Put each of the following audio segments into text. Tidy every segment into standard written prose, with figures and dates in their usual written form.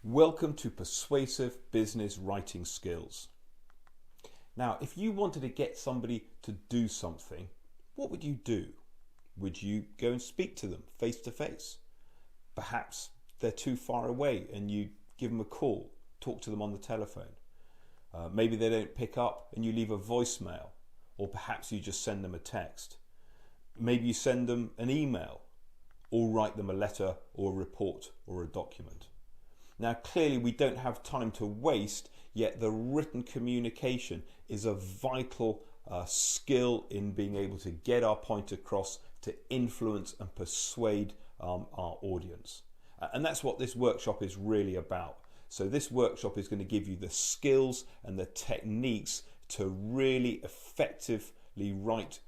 Welcome to Persuasive Business Writing Skills. Now, if you wanted to get somebody to do something, what would you do? Would you go and speak to them face to face? Perhaps they're too far away and you give them a call, talk to them on the telephone. Maybe they don't pick up and you leave a voicemail, or perhaps you just send them a text. Maybe you send them an email or write them a letter or a report or a document. Now, clearly we don't have time to waste, yet the written communication is a vital skill in being able to get our point across, to influence and persuade our audience. And that's what this workshop is really about. So this workshop is going to give you the skills and the techniques to really effectively write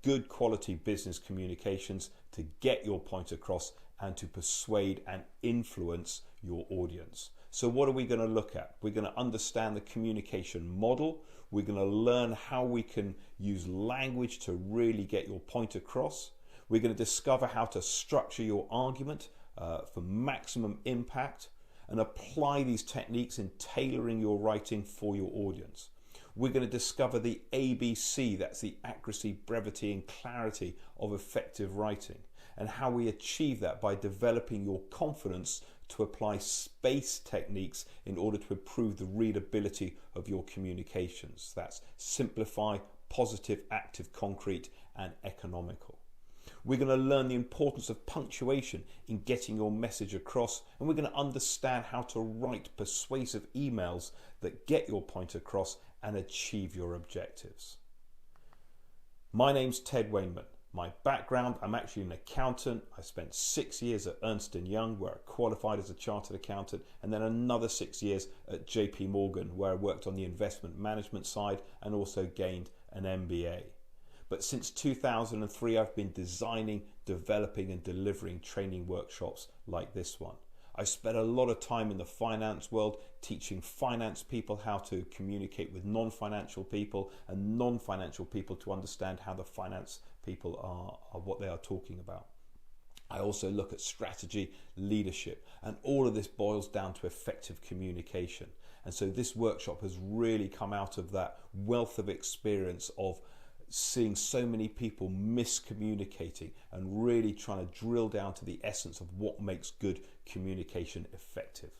good quality business communications, to get your point across and to persuade and influence your audience. So what are we going to look at? We're going to understand the communication model. We're going to learn how we can use language to really get your point across. We're going to discover how to structure your argument for maximum impact and apply these techniques in tailoring your writing for your audience. We're going to discover the ABC, that's the accuracy, brevity and clarity of effective writing, and how we achieve that by developing your confidence to apply space techniques in order to improve the readability of your communications. That's simplify, positive, active, concrete and economical. We're going to learn the importance of punctuation in getting your message across, and we're going to understand how to write persuasive emails that get your point across and achieve your objectives. My name's Ted Wainman. My background, I'm actually an accountant. I spent 6 years at Ernst & Young, where I qualified as a chartered accountant, and then another 6 years at JP Morgan, where I worked on the investment management side and also gained an MBA. But since 2003, I've been designing, developing and delivering training workshops like this one. I've spent a lot of time in the finance world teaching finance people how to communicate with non-financial people and non-financial people to understand how the finance people are what they are talking about. I also look at strategy, leadership, and all of this boils down to effective communication. And so this workshop has really come out of that wealth of experience of seeing so many people miscommunicating and really trying to drill down to the essence of what makes good communication effective.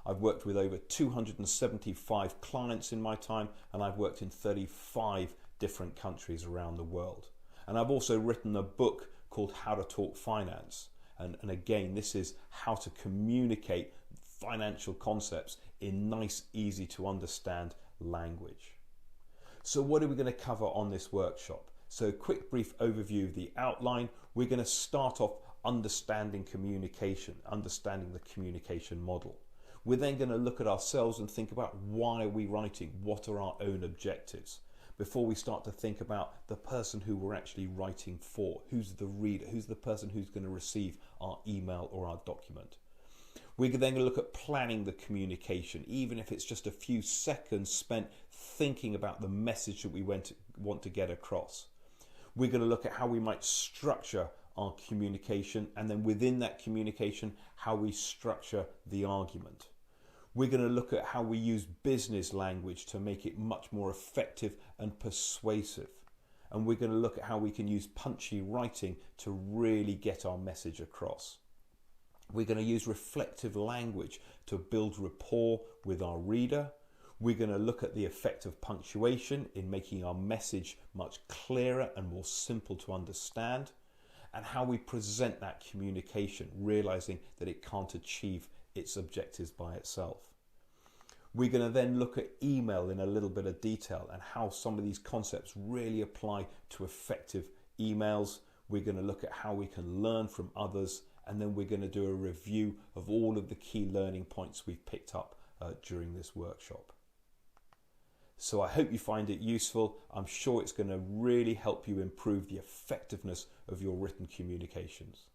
I've worked with over 275 clients in my time, and I've worked in 35 different countries around the world. And I've also written a book called How to Talk Finance. And again, this is how to communicate financial concepts in nice, easy to understand language. So what are we going to cover on this workshop? So a quick brief overview of the outline. We're going to start off understanding communication, understanding the communication model. We're then going to look at ourselves and think about why are we writing? What are our own objectives? Before we start to think about the person who we're actually writing for. Who's the reader? Who's the person who's going to receive our email or our document? We're then going to look at planning the communication, even if it's just a few seconds spent thinking about the message that we want to get across. We're going to look at how we might structure our communication, and then within that communication, how we structure the argument. We're going to look at how we use business language to make it much more effective and persuasive. And we're going to look at how we can use punchy writing to really get our message across. We're going to use reflective language to build rapport with our reader. We're going to look at the effect of punctuation in making our message much clearer and more simple to understand, and how we present that communication, realizing that it can't achieve its objectives by itself. We're going to then look at email in a little bit of detail and how some of these concepts really apply to effective emails. We're going to look at how we can learn from others, and then we're going to do a review of all of the key learning points we've picked up during this workshop. So I hope you find it useful. I'm sure it's going to really help you improve the effectiveness of your written communications.